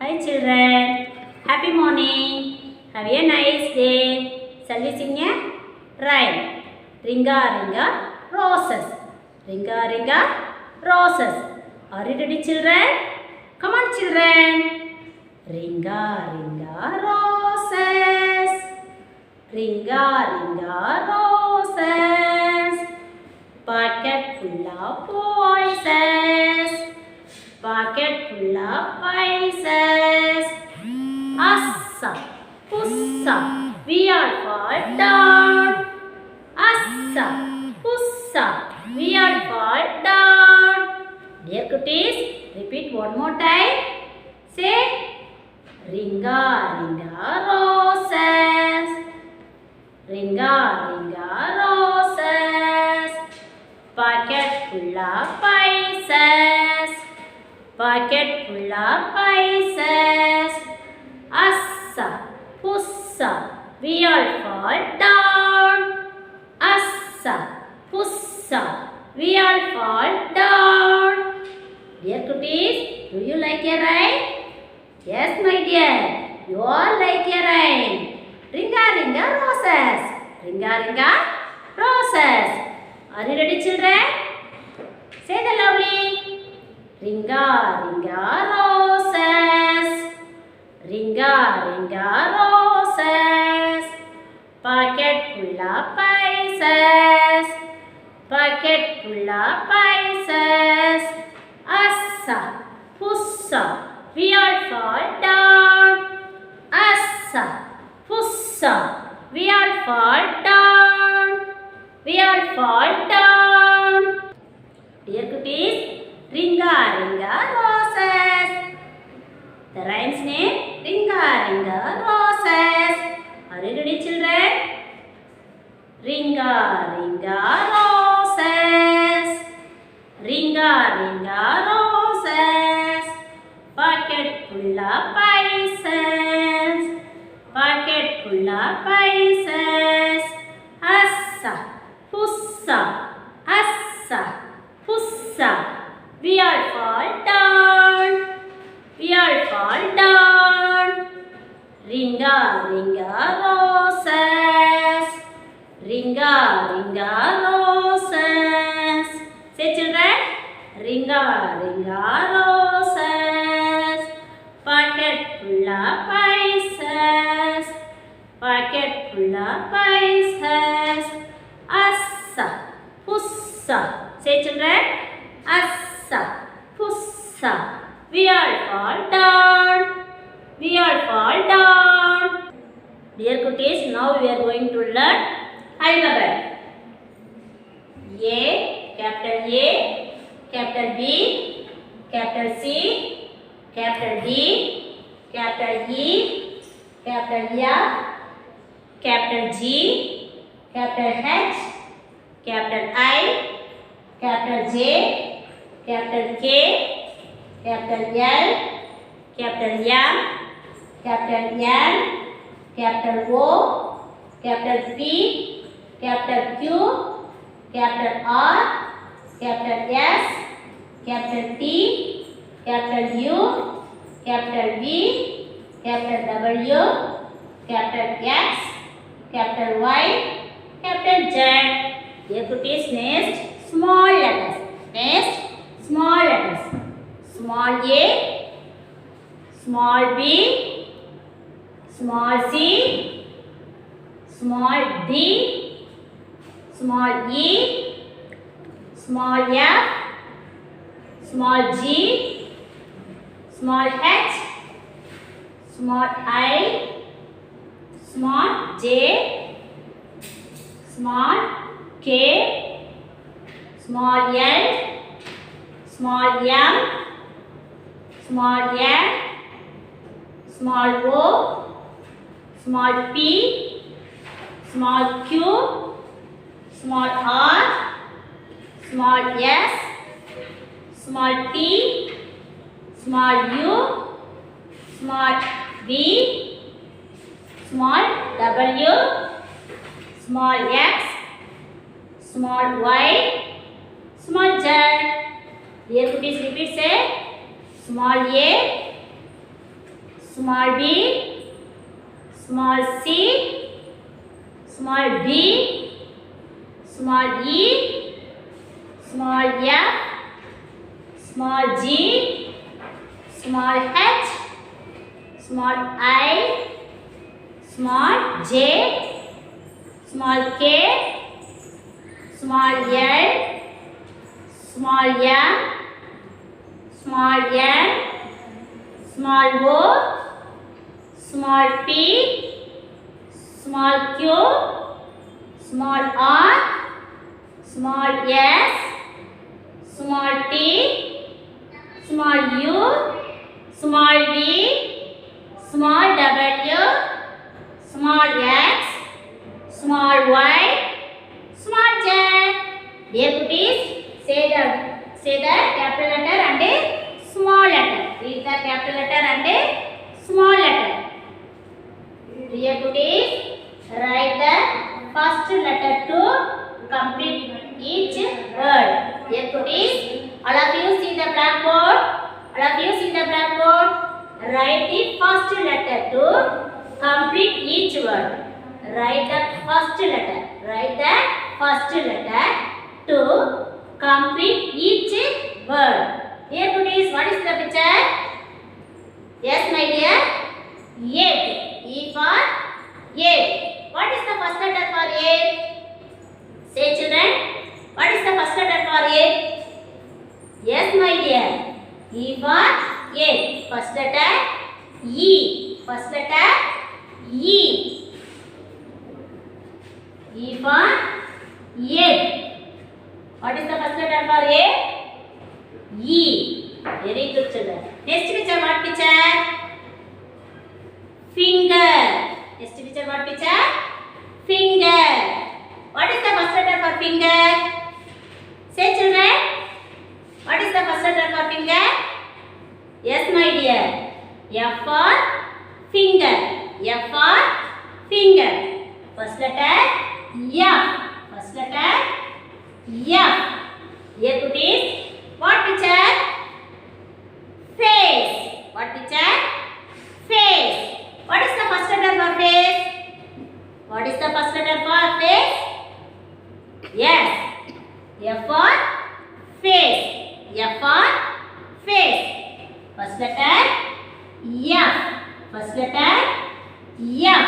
Hi children, happy morning. Have a nice day. Shall we sing a rhyme? Ringa ringa roses. Ringa ringa roses. Are you ready children? Come on children. Ringa ringa roses. Ringa ringa roses. Pocket full of voices. Pocket full of voices. Assa, pussa, we all fall down. Assa, pussa, we all fall down. Dear cuties, repeat one more time. Say, ringa ringa roses. Ringa ringa roses. Pocket full of voices. Pocket full of voices. Assa, pussa, we all fall down. Assa, pussa, we all fall down. Dear cuties, do you like a rhyme? Yes, my dear, you all like a rhyme. Ringa ringa roses. Ringa ringa roses. Are you ready children? Say the lovely. Ringa ringa roses. Ringa ringa roses. Pocket full of voices. Pocket full of voices. Assa, pussa, we all fall down. Assa, pussa, we all fall down. We all fall down. Dear cuties, ringa ringa roses. The rhyme's name, ringa ringa roses. Are you ready children? Ringa ringa roses. Ringa ringa roses. Pocket full of voices. Pocket full of voices. Assa, pussa, assa, pussa, we all fall down. We all fall down. Ringa ringa roses. Ringa ringa roses. Say children. Ringa ringa roses. Pocket full of voices. Pocket full of voices. Assa, pussa. Say children. Assa, pussa, we all fall down. We all fall down. Dear cuties, now we are going to learn alphabet. A, capital A, capital B, capital C, capital D, capital E, capital F, capital G, capital H, capital I, capital J, capital K, capital L, capital M, capital N, capital O, capital P, capital Q, capital R, capital S, capital T, capital U, capital V, capital W, capital X, capital Y, capital Z. Dear cuties, next small letters. Next small letters. Small a, small b, small c, small d, small e, small f, small g, small h, small I, small j, small k, small l, small m, small n, small o, small p, small q, small r, small s, small t, small u, small v, small w, small x, small y, small z. Dear cuties, repeat say small a, small b, small c, small d, small e, small f, small g, small h, small I, small j, small k, small l, small m, small n, small o, small p, small q, small r, small s, small t, small u, small v, small w, small x, small y, small z. Dear cuties, say the capital letter and a small letter. Read the capital letter and a small letter. Dear cuties, write the first letter to complete each word. Dear cuties, all of you see the blackboard. All of you see the blackboard. Write the first letter to complete each word. Write the first letter. Write the first letter to complete each word. Dear cuties, what is the picture? Yes, my dear. Egg. E for egg. What is the first letter for egg? Say, children. What is the first letter for egg? Yes, my dear. E for egg. First letter E. First letter E. E for egg. What is the first letter for egg? E. Very good, children. Next picture, what picture? Finger. Next picture, what picture? Finger. What is the first letter for finger? Say, children. What is the first letter for finger? Yes, my dear. F for finger. F for finger. First letter F. First letter F. Here cuties, what picture? Face. What picture? Face. What is the first letter for face? What is the first letter for face? Yes. F for face. F for face. First letter F. First letter F.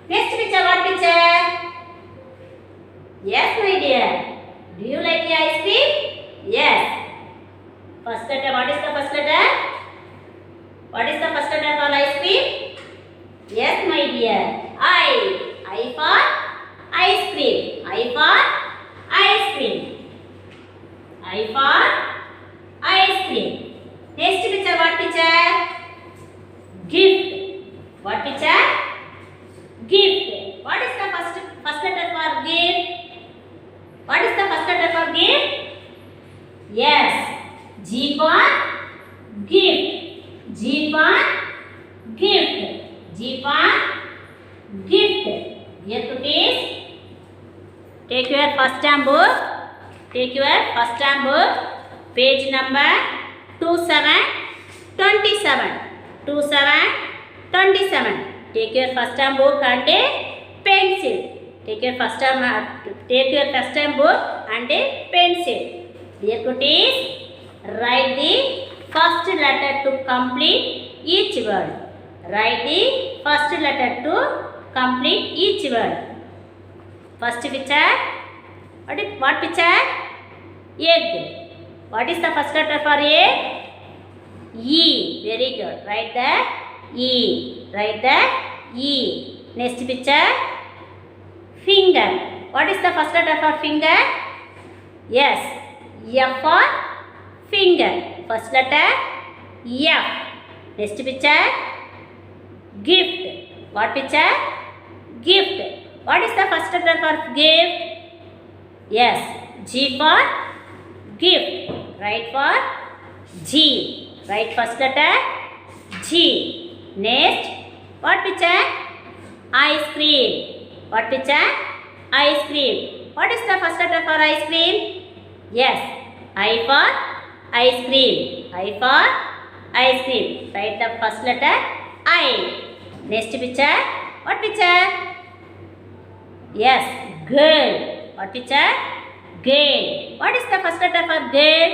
Next picture, what picture? Yes, my dear. Do you like the ice cream? Yes. First letter, what is the first letter? What is the first letter for ice cream? Yes, my dear. I. I for ice cream. I for ice cream. I for ice cream. Next picture, what picture? Gift. What picture? Gift. What is the first letter for gift? What is the first letter for gift? Yes. G for gift. G for gift. G for gift. Here cuties, take your first term book. Take your first term book. Page number 2727. 2727. Take your first term book and a pencil. Take your first term book and a pencil. Dear cuties, write the first letter to complete each word. Write the first letter to complete each word. First picture. What picture? Egg. What is the first letter for egg? E. Very good. Write the E. Write the E. Next picture. Finger. What is the first letter for finger? Yes. F for finger. First letter F. Next picture. Gift. What picture? Gift. What is the first letter for gift? Yes. G for gift. Write for G. Write first letter G. Next. What picture? Ice cream. What picture? Ice cream. What is the first letter for ice cream? Yes. I for ice cream. I for ice cream. Write the first letter I. Next picture. What picture? Yes, girl. What picture? Girl. What is the first letter for girl?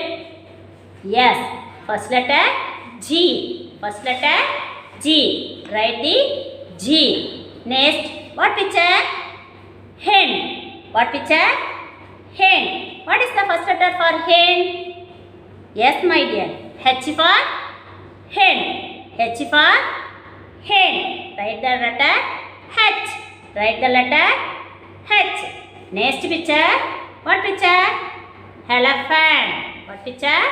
Yes, first letter G. First letter G. Write the G. Next, what picture? Hen. What picture? Hen. What is the first letter for hen? Yes, my dear. H for hen. H for hen. Write the letter H. Write the letter H. Next picture. What picture? Elephant. What picture?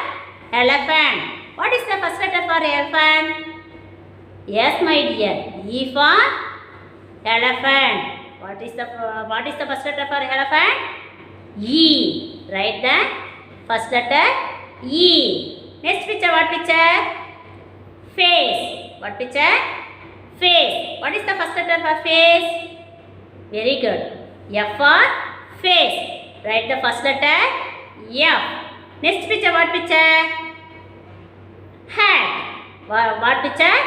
Elephant. What is the first letter for elephant? Yes, my dear. E for elephant. What is the first letter for elephant? E. Write the first letter E. Next picture. What picture? Face. What picture? Face. What is the first letter for face? Very good. F for face. Write the first letter F. Next picture. What picture? Hat. What picture?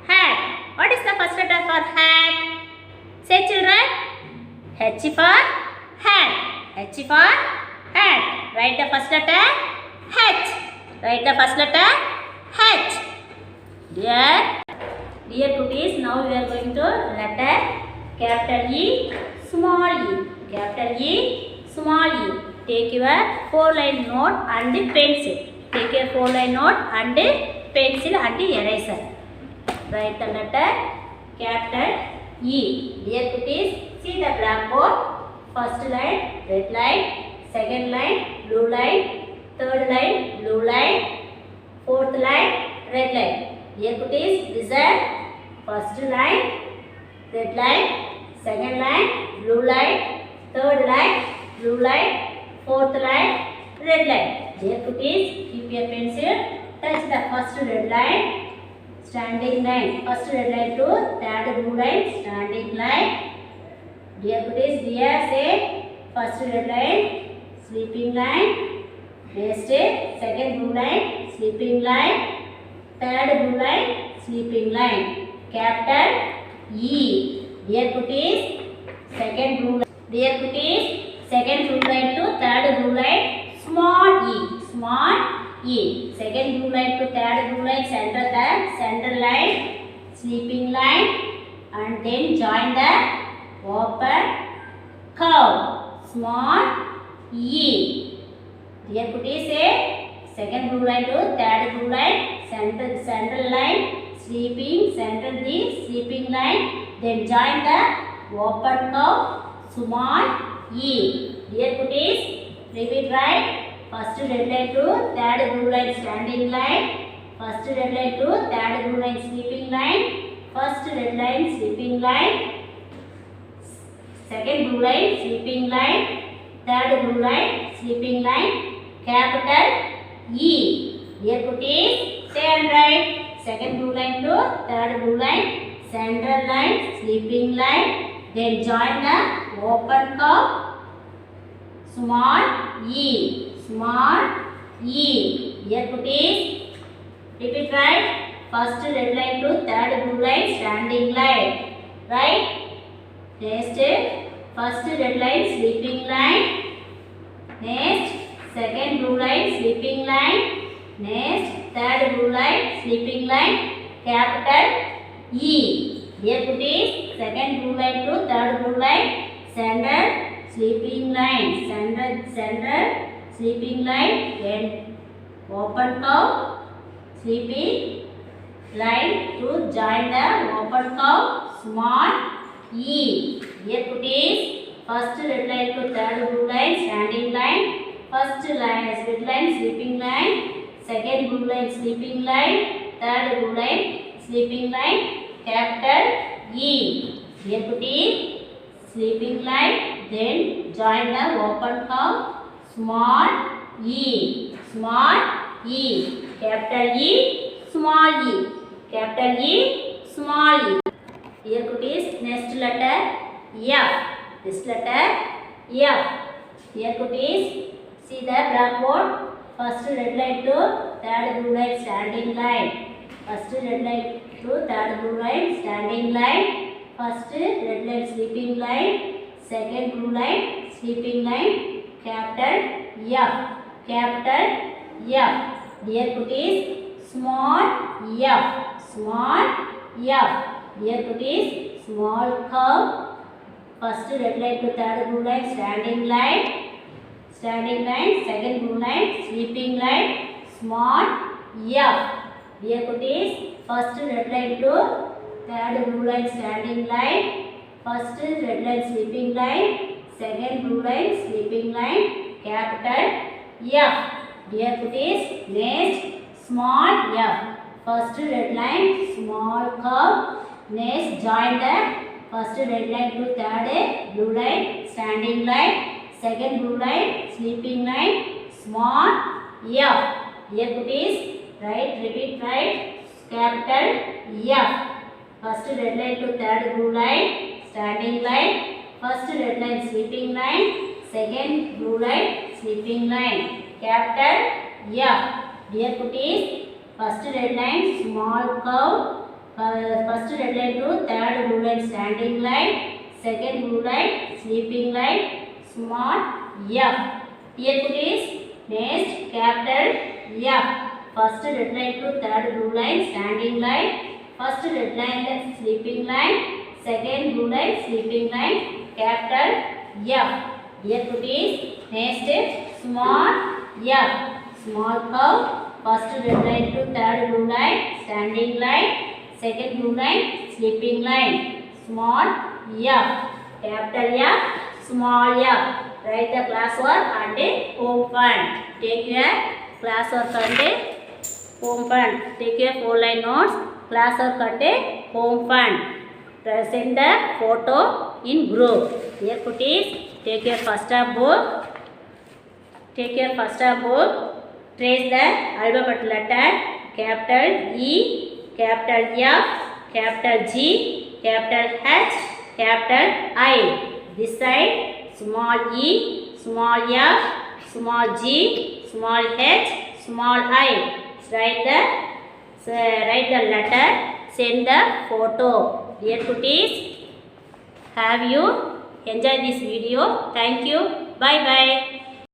Hat. What is the first letter for hat? Say, children. H for hat. H for hat. Write the first letter H. Write the first letter H. Dear cuties, now we are going to letter capital E, small e. Capital E, small e. Take your 4-line note and pencil. Take your 4-line note and pencil and eraser. Write the letter capital E. Dear cuties, see the blackboard. First line, red line. Second line, blue line. Third line, blue line. Fourth line, red line. Dear cuties, listen. First line, red line. Second line, blue line. Third line, blue line. Fourth line, red line. Dear cuties, keep your pencil. Touch the first red line. Standing line. First red line to third blue line. Standing line. Dear cuties, dear say first red line, sleeping line. Next second blue line, sleeping line. Third blue line, sleeping line. Capital E. Dear cuties, second blue line. Dear cuties, second blue line to third blue line, small e. Small e. Second blue line to third blue line, center line, sleeping line, and then join the open curve. Small e. Dear cuties, say second blue line to third blue line, center line, sleeping, center the sleeping line, then join the open curve, small e. Dear cuties, repeat right. First red line to third blue line, standing line. First red line to third blue line, sleeping line. First red line, sleeping line. Second blue line, sleeping line. Third blue line, sleeping line. Capital E. Dear cuties, say and write. Second blue line to third blue line, center line, sleeping line. Then join the open curve, small e. Small e. Dear cuties, repeat right. First red line to third blue line, standing line. Right? Next, first red line, sleeping line. Next, second blue line, sleeping line. Next, third blue line, sleeping line. Capital E. Dear cuties, second blue line to third blue line, center, sleeping line. Center, sleeping line. Then open curve, sleeping line to join the open curve, small e. Dear cuties, first red line to third blue line, standing line. First line is red line, sleeping line. Second blue line, sleeping line. Third blue line, sleeping line. Capital E. Dear cuties, sleeping line. Then join the open curve, small e. Small e. Capital E, small e. Capital E, small e. Dear cuties, next letter F. This letter F. Dear cuties, see the blackboard. First red line to third blue line, standing line. First red line to third blue line, standing line. First red line, sleeping line. Second blue line, sleeping line. Capital F. Capital F. Dear cuties, small F. Small F. Dear cuties, small curve. First red line to third blue line, standing line. Standing line, second blue line, sleeping line, small F. Dear cuties, first red line to third blue line, standing line. First red line, sleeping line. Second blue line, sleeping line, capital F. Dear cuties, next small F. First red line, small curve. Next join the first red line to third blue line, standing line. Second blue line, sleeping line, small F. Dear cuties, repeat right, capital F. First red line to third blue line, standing line. First red line, sleeping line. Second blue line, sleeping line, capital F. Dear cuties, first red line, small curve. First red line to third blue line, standing line. Second blue line, sleeping line, small F. Dear cuties, next capital F. First red line to third blue line, standing line. First red line, sleeping line. Second blue line, sleeping line, capital F. Dear cuties, next small F. Small curve. First red line to third blue line, standing line. Second blue line, sleeping line, small F. Capital F. Small F. Write the classwork and home fund. Take your classwork and home fund. Take your 4-line notes, classwork and home fund. Send the photo in group. Dear cuties, take your first book. Take your first book. Trace the alphabet letter. Capital E, capital F, capital G, capital H, capital I. This side, small e, small f, small g, small h, small I. Write the letter, send the photo. Dear cuties, have you enjoyed this video? Thank you. Bye bye.